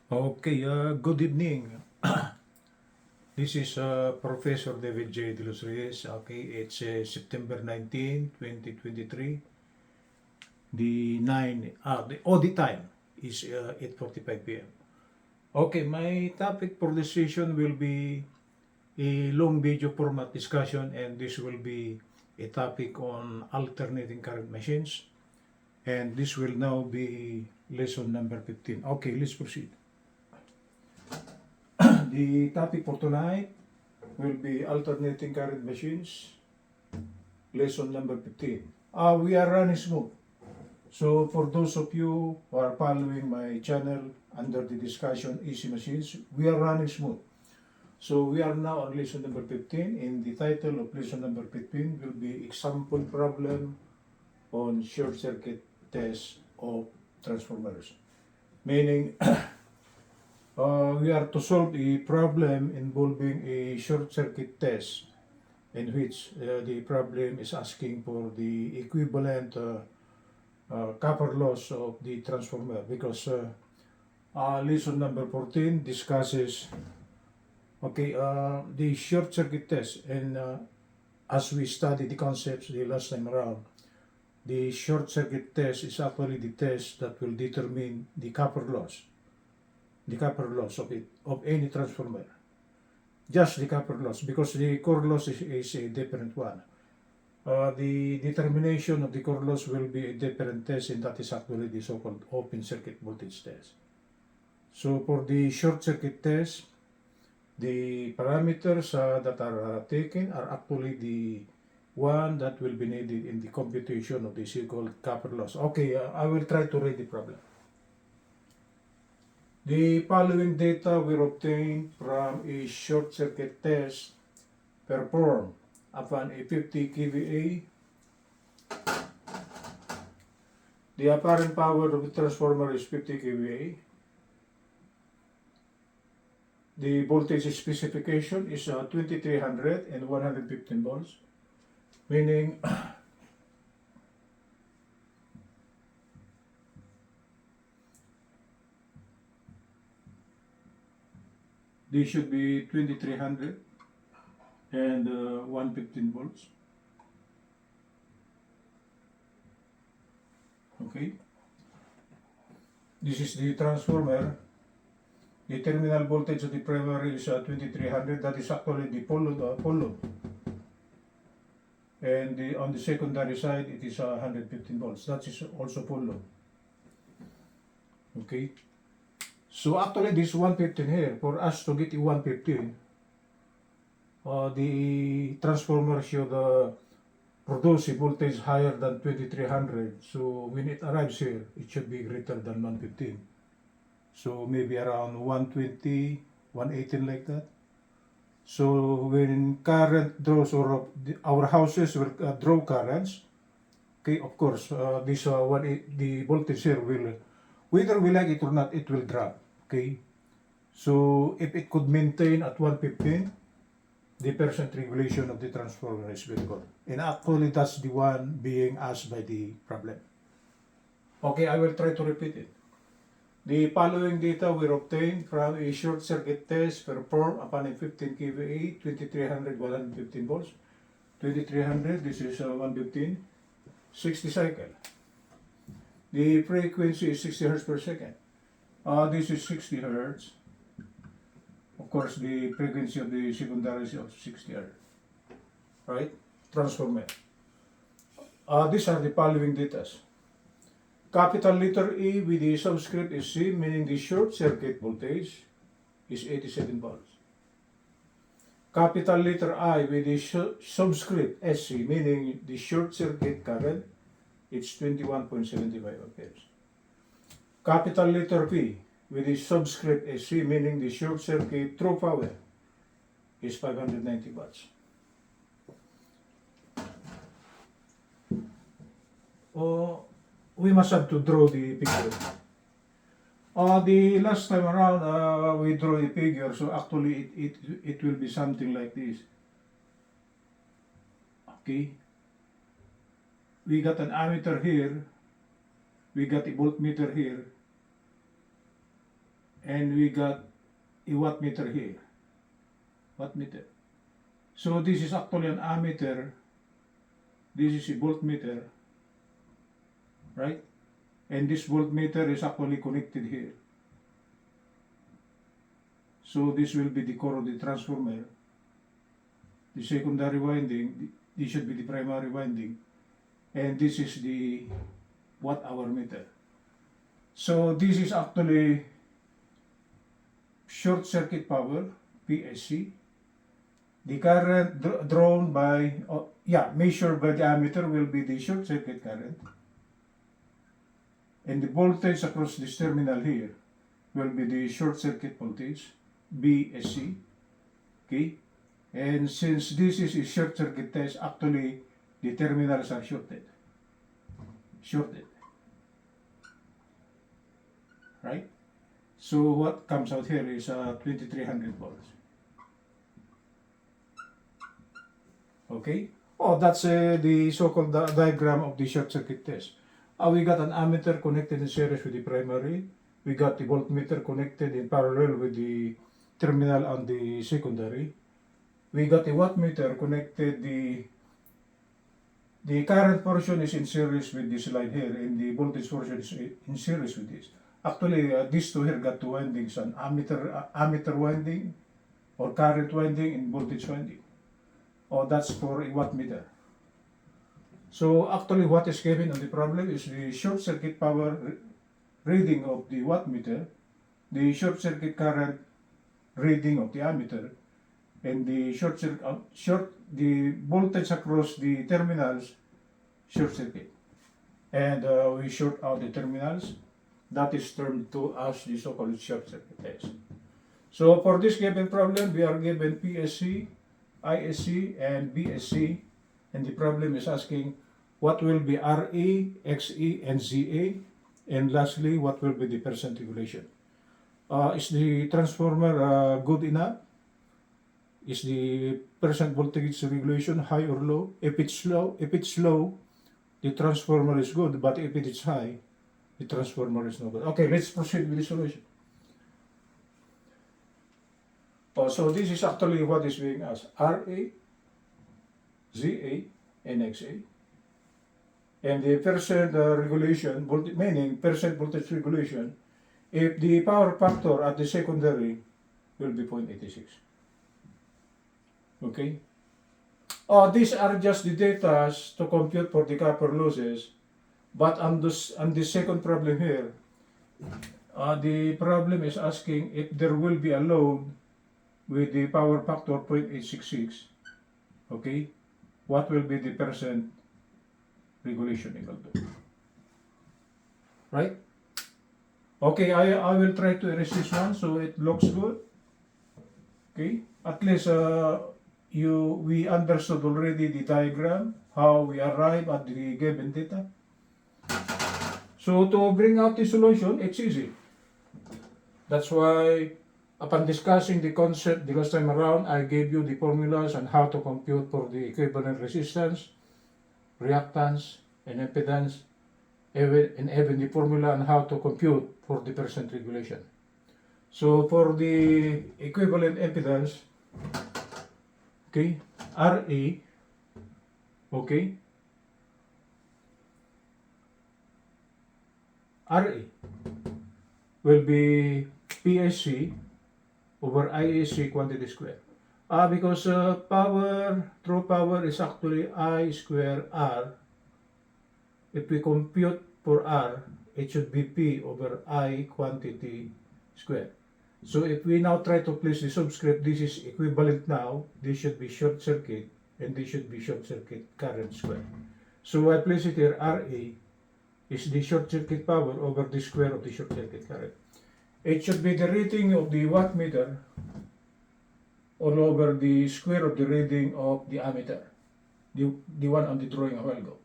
Okay, good evening. This is Professor David J. Delos Reyes. Okay, it's September 19, 2023. The audit time is 8:45 p.m. Okay, my topic for this session will be a long video format discussion, and this will be a topic on alternating current machines. And this will now be lesson number 15. Okay, let's proceed. The topic for tonight will be alternating current machines, lesson number 15. We are running smooth. So for those of you who are following my channel under the discussion easy machines, we are running smooth. So we are now on lesson number 15, and the title of lesson number 15 will be example problem on short circuit test of transformers. Meaning we are to solve a problem involving a short circuit test in which the problem is asking for the equivalent copper loss of the transformer, because lesson number 14 discusses the short circuit test, and as we studied the concepts the last time around, the short circuit test is actually the test that will determine the copper loss of any transformer. Just the copper loss, because the core loss is a different one. The determination of the core loss will be a different test, and that is actually the so-called open circuit voltage test. So for the short circuit test, the parameters that are taken are actually the one that will be needed in the computation of the so-called copper loss. Okay, I will try to read the problem. The following data were obtained from a short circuit test performed upon a 50 kVA. The apparent power of the transformer is 50 kVA. The voltage specification is 2300 and 115 volts, meaning this should be 2300 and 115 volts. Okay, this is the transformer. The terminal voltage of the primary is 2300. That is actually the pole load. And on the secondary side, it is 115 volts. That is also pole load. Okay. So actually, this 115 here, for us to get the 115, the transformer should produce a voltage higher than 2300. So when it arrives here, it should be greater than 115. So maybe around 120, 118 like that. So when current draws, or our houses will draw currents, okay, of course, the voltage here will, whether we like it or not, it will drop. Okay, so if it could maintain at 115, the percent regulation of the transformer is very good. And actually, that's the one being asked by the problem. Okay, I will try to repeat it. The following data were obtained from a short circuit test performed upon a 15 kVA, 2300, 115 volts. 2300, this is 115, 60 cycle. The frequency is 60 Hz per second. This is 60 Hz. Of course, the frequency of the secondary is of 60 Hz. Right? Transformer. These are the following data. Capital letter E with the subscript is C, meaning the short circuit voltage is 87 volts. Capital letter I with the subscript SC, meaning the short circuit current, it's 21.75 amperes. Capital letter P with the subscript SC, meaning the short circuit true power, is 590 watts. We must have to draw the picture. The last time around, we draw the figure, so actually it will be something like this. Okay. We got an ammeter here. We got a voltmeter here. and we got a wattmeter here. Wattmeter. So this is actually an ammeter. This is a voltmeter, right? And this voltmeter is actually connected here. So this will be the core of the transformer. The secondary winding, this should be the primary winding. And this is the watt-hour meter. So this is actually short circuit power, PSC. The current drawn by, measured by the ammeter will be the short circuit current. And the voltage across this terminal here will be the short circuit voltage, BSC. Okay? And since this is a short circuit test, actually the terminals are shorted. Right? So what comes out here is 2300 volts. Okay? Oh, that's the so-called diagram of the short circuit test. We got an ammeter connected in series with the primary. We got the voltmeter connected in parallel with the terminal on the secondary. We got a wattmeter connected. The current portion is in series with this line here, and the voltage portion is in series with this. Actually, these two here got two windings, an ammeter winding, or current winding, and voltage winding. Oh, that's for a wattmeter. So actually what is given on the problem is the short circuit power reading of the wattmeter, the short circuit current reading of the ammeter, and the the voltage across the terminals short circuit. And we short out the terminals. That is termed to as the so-called short circuit test. So for this given problem, we are given PSC, ISC, and BSC, and the problem is asking what will be RE, XE, and ZA, and lastly, what will be the percent regulation. Is the transformer good enough? Is the percent voltage regulation high or low? If it's low, the transformer is good, but if it is high, the transformer is not good. Okay, let's proceed with the solution. So this is actually what is being asked. RA, ZA, and XA. And the percent regulation, meaning percent voltage regulation, if the power factor at the secondary will be 0.86. Okay? These are just the data to compute for the copper losses. But on the second problem here, the problem is asking if there will be a load with the power factor 0.866, okay, what will be the percent regulation equal to? Right? Okay, I will try to erase this one so it looks good. Okay, at least we understood already the diagram, how we arrive at the given data. So to bring out the solution, it's easy. That's why upon discussing the concept the last time around, I gave you the formulas on how to compute for the equivalent resistance, reactance, and impedance, and even the formula on how to compute for the percent regulation. So for the equivalent impedance, okay, RA, okay, RA will be PSC over ISC quantity square. Because true power is actually I square R. If we compute for R, it should be P over I quantity square. So if we now try to place the subscript, this is equivalent now, this should be short circuit, and this should be short circuit current square. So I place it here, RA is the short circuit power over the square of the short circuit current. It should be the reading of the wattmeter all over the square of the reading of the ammeter, the one on the drawing a while ago.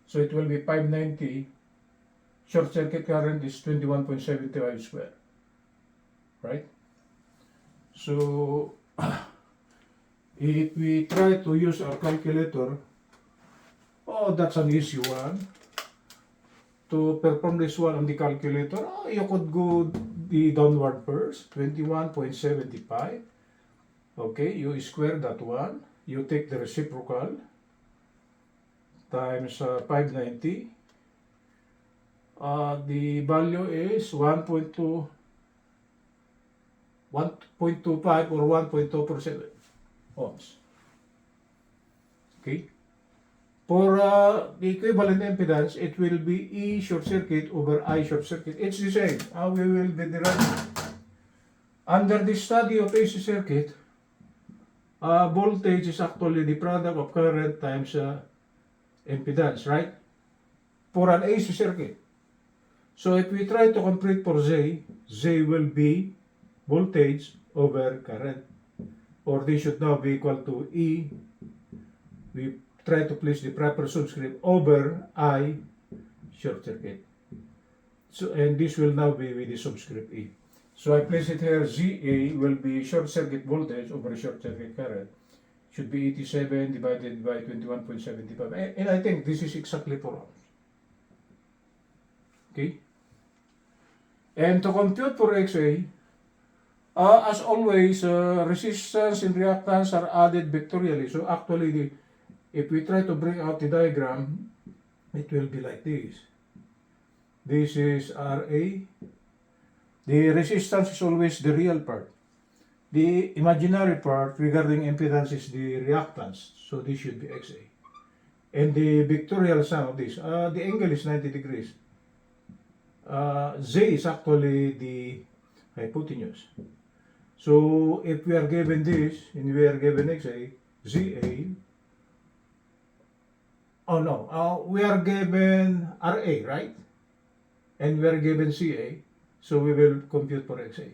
So it will be 590, short circuit current is 21.75 square, right? So if we try to use our calculator, that's an easy one. to perform this one on the calculator, you could go the downward first, 21.75. Okay, you square that one. You take the reciprocal times 590. The value is 1.25 or 1.2% ohms. Okay. For the equivalent impedance, it will be E short circuit over I short circuit. It's the same. How we will be deriving. Under the study of AC circuit, voltage is actually the product of current times impedance, right? For an AC circuit. So if we try to complete for Z, Z will be voltage over current. Or this should now be equal to E. We try to place the proper subscript over I short circuit. So, and this will now be with the subscript E. So I place it here, ZA will be short circuit voltage over short circuit current. Should be 87 divided by 21.75. And I think this is exactly 4 ohms. Okay? And to compute for XA, as always, resistance and reactance are added vectorially. So actually, if we try to bring out the diagram, it will be like this. This is RA. The resistance is always the real part. The imaginary part regarding impedance is the reactance. So this should be XA. And the vectorial sum of this, the angle is 90 degrees. Z is actually the hypotenuse. So if we are given this, and we are given XA, ZA, oh no, we are given RA, right? And we are given CA, so we will compute for XA.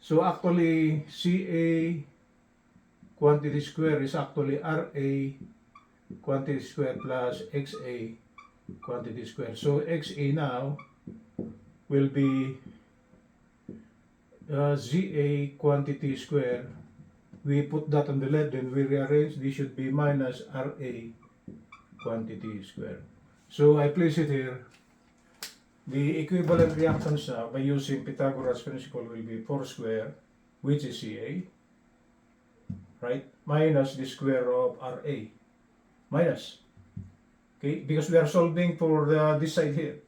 So actually, CA quantity square is actually RA quantity square plus XA quantity square. So XA now will be ZA quantity square. We put that on the left, then we rearrange. This should be minus RA quantity square. So I place it here. The equivalent reactance now by using Pythagoras principle will be 4 square, which is CA, right? Minus the square of RA. Minus. Okay, because we are solving for this side here.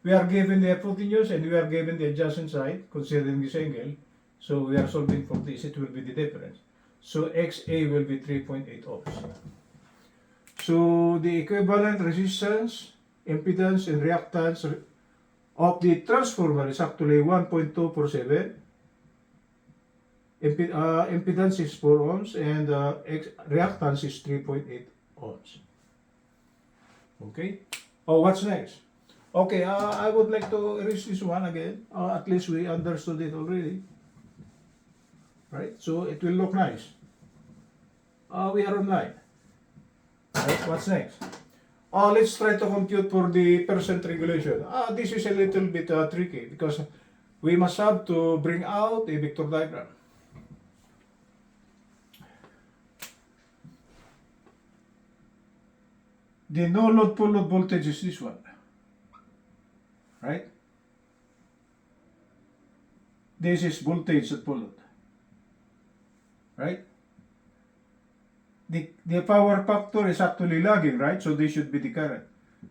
We are given the hypotenuse and we are given the adjacent side, considering this angle. So we are solving for this. It will be the difference. So XA will be 3.8 ohms. So the equivalent resistance, impedance, and reactance of the transformer is actually 1.247. Impedance is 4 ohms and reactance is 3.8 ohms. Okay. Oh, what's next? Okay, I would like to erase this one again. At least we understood it already. Right? So it will look nice. We are online. Right? What's next? Let's try to compute for the percent regulation. This is a little bit tricky because we must have to bring out a vector diagram. The no load full load voltage is this one. Right? This is voltage at full load. Right? The power factor is actually lagging, right? So this should be the current.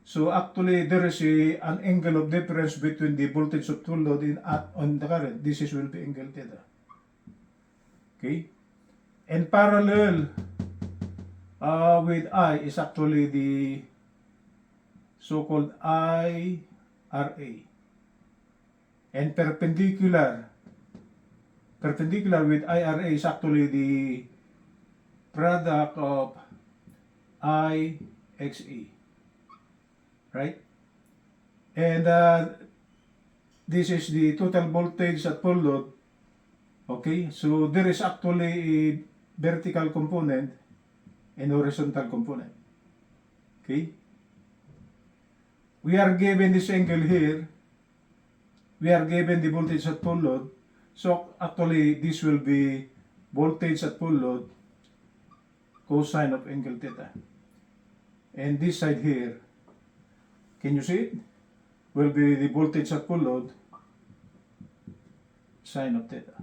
So actually there is an angle of difference between the voltage of full load on the current. This will be angle theta. Okay? And parallel with I is actually the so-called IRA. And perpendicular with IRA is actually the product of IXE, right? And this is the total voltage at full load. Okay, so there is actually a vertical component and horizontal component. Okay, we are given this angle here. We are given the voltage at full load. So actually this will be voltage at full load cosine of angle theta. And this side here, can you see it? will be the voltage at full load sine of theta.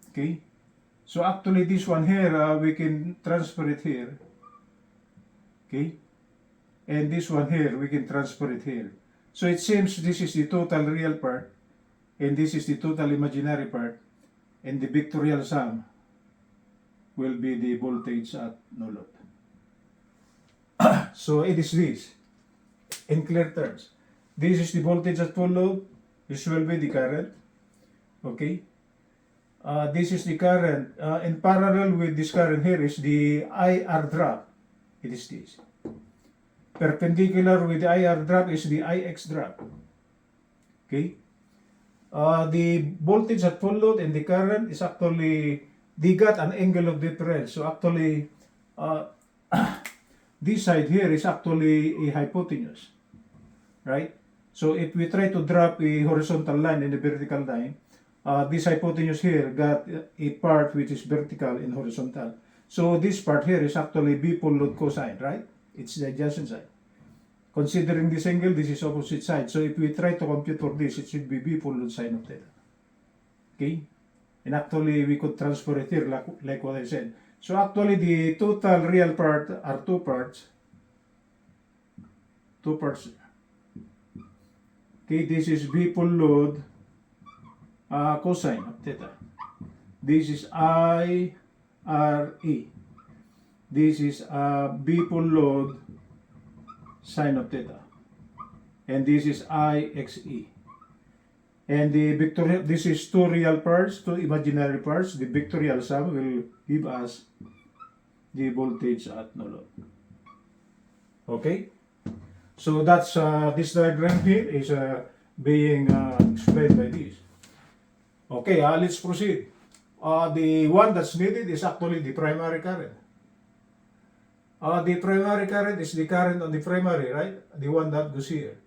Okay? So actually this one here, we can transfer it here. Okay? And this one here, we can transfer it here. So it seems this is the total real part, and this is the total imaginary part, and the vectorial sum will be the voltage at no load. So it is this. In clear terms, this is the voltage at full load. This will be the current. Okay? This is the current. In parallel with this current here is the IR drop. It is this. Perpendicular with the IR drop is the IX drop. Okay? The voltage at full load and the current is actually, they got an angle of difference. So actually, this side here is actually a hypotenuse. Right? So if we try to drop a horizontal line and a vertical line, this hypotenuse here got a part which is vertical and horizontal. So this part here is actually B full load cosine, right? It's the adjacent side. Considering this angle, this is opposite side. So if we try to compute for this, it should be B full load sine of theta. Okay? And actually, we could transfer it here like what I said. So actually, the total real part are two parts. Two parts. Okay, this is B full load cosine of theta. This is I R E. This is B full load sine of theta. And this is I X E. And the vectorial, this is two real parts, two imaginary parts. The vectorial sum will give us the voltage at no load. Okay? So that's this diagram here is being explained by this. Okay, let's proceed. The one that's needed is actually the primary current. The primary current is the current on the primary, right? The one that goes here.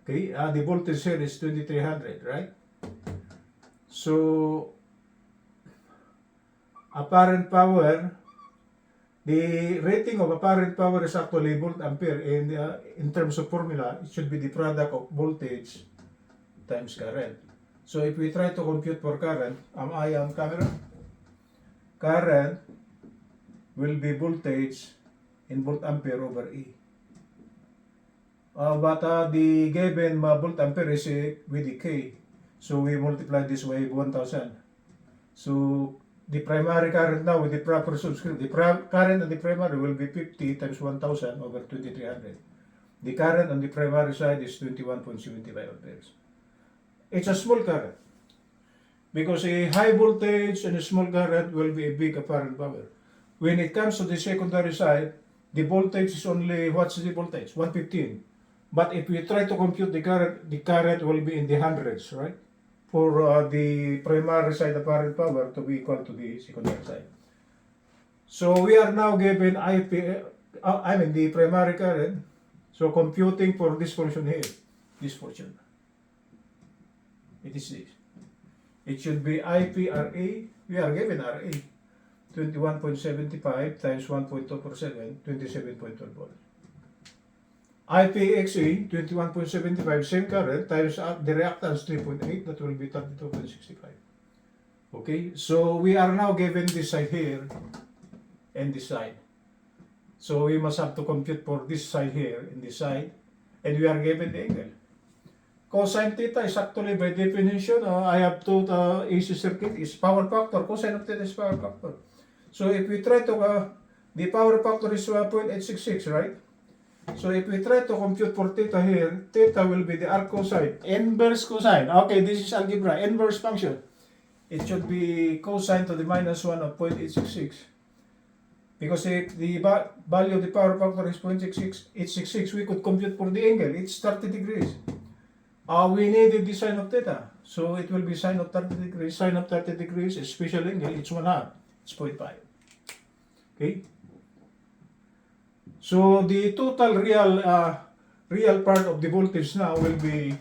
Okay, the voltage here is 2300, right? So, apparent power, the rating of apparent power is actually volt ampere, and in terms of formula, it should be the product of voltage times current. So if we try to compute for current, am I on camera? Current will be voltage in volt ampere over E. But the given volt ampere is with the K. So we multiply this by 1000. So the primary current now with the proper subscript, the current on the primary will be 50 times 1000 over 2300. The current on the primary side is 21.75 amperes. It's a small current because a high voltage and a small current will be a big apparent power. When it comes to the secondary side, the voltage is only, what's the voltage? 115. But if we try to compute the current will be in the hundreds, right? For the primary side apparent power to be equal to the secondary side. So we are now given the primary current. So computing for this portion here, this portion. It is this. It should be IPRA. We are given RA. 21.75 times 1.247, 27.12 volts. IPXA, 21.75, same current, times the reactance 3.8, that will be 32.65. Okay, so we are now given this side here and this side. So we must have to compute for this side here and this side, and we are given the angle. Cosine theta is actually by definition, I have to AC circuit is power factor. Cosine of theta is power factor. So if we try to, the power factor is 0.866, right? So if we try to compute for theta here, theta will be the arc cosine, inverse cosine. Okay, this is algebra, inverse function. It should be cosine to the minus 1 of 0.866. Because if the value of the power factor is 0.866, we could compute for the angle. It's 30 degrees. We needed the sine of theta. So it will be sine of 30 degrees. Sine of 30 degrees is special angle. It's 1/2. It's 0.5. Okay? So the total real part of the voltage now will be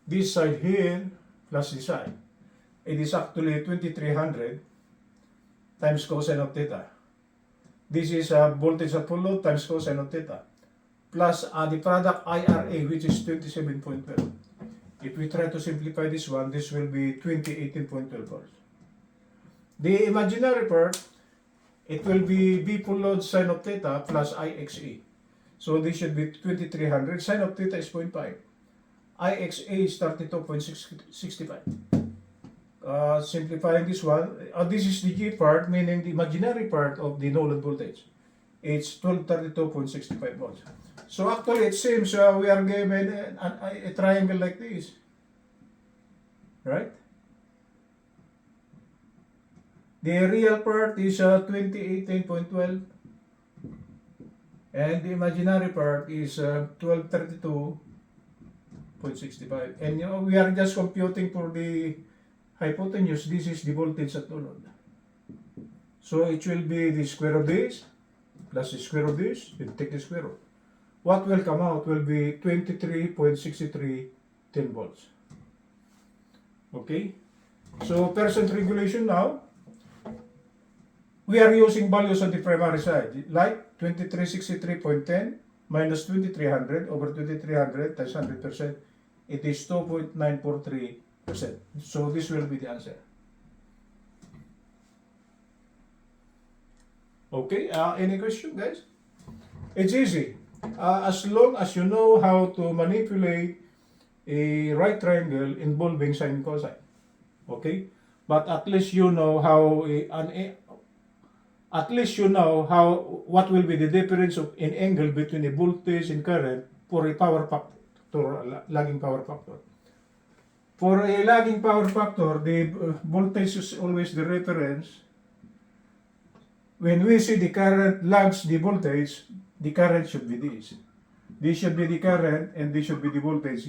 this side here plus this side. It is actually 2300 times cosine of theta. This is voltage at full load times cosine of theta. plus the product IRA, which is 27.12. If we try to simplify this one, this will be 2018.12 volts. The imaginary part, it will be B full load sine of theta plus IXA. So this should be 2300. Sine of theta is 0.5. IXA is 32.65. Simplifying this one, this is the G part, meaning the imaginary part of the no load voltage. It's 1232.65 volts. So actually it seems we are given a triangle like this. Right? The real part is 2018.12 and the imaginary part is 1232.65. And we are just computing for the hypotenuse. This is the voltage at no load. So it will be the square of this plus the square of this, and take the square root. What will come out will be 23.63 10 volts. Okay? So percent regulation now, we are using values on the primary side, like 2363.10 minus 2300 over 2300 times 100%, it is 2.943%. So this will be the answer. Okay, any question, guys? It's easy. As long as you know how to manipulate a right triangle involving sine and cosine. Okay? But at least you know how what will be the difference in angle between a voltage and current for a power factor, lagging power factor. For a lagging power factor, the voltage is always the reference. When we see the current lags the voltage, the current should be this. This should be the current and this should be the voltage.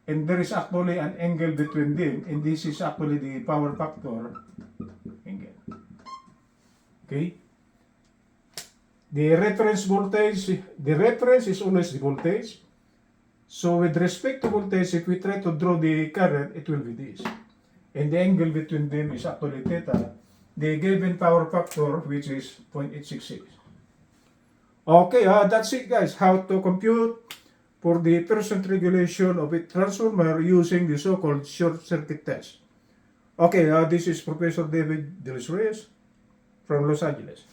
And there is actually an angle between them, and this is actually the power factor angle. Okay? The reference voltage, the reference is always the voltage. So with respect to voltage, if we try to draw the current, it will be this. And the angle between them is actually theta. The given power factor, which is 0.866. Okay, that's it, guys. How to compute for the percent regulation of a transformer using the so-called short circuit test. Okay, this is Professor David DeLosReyes from Los Angeles.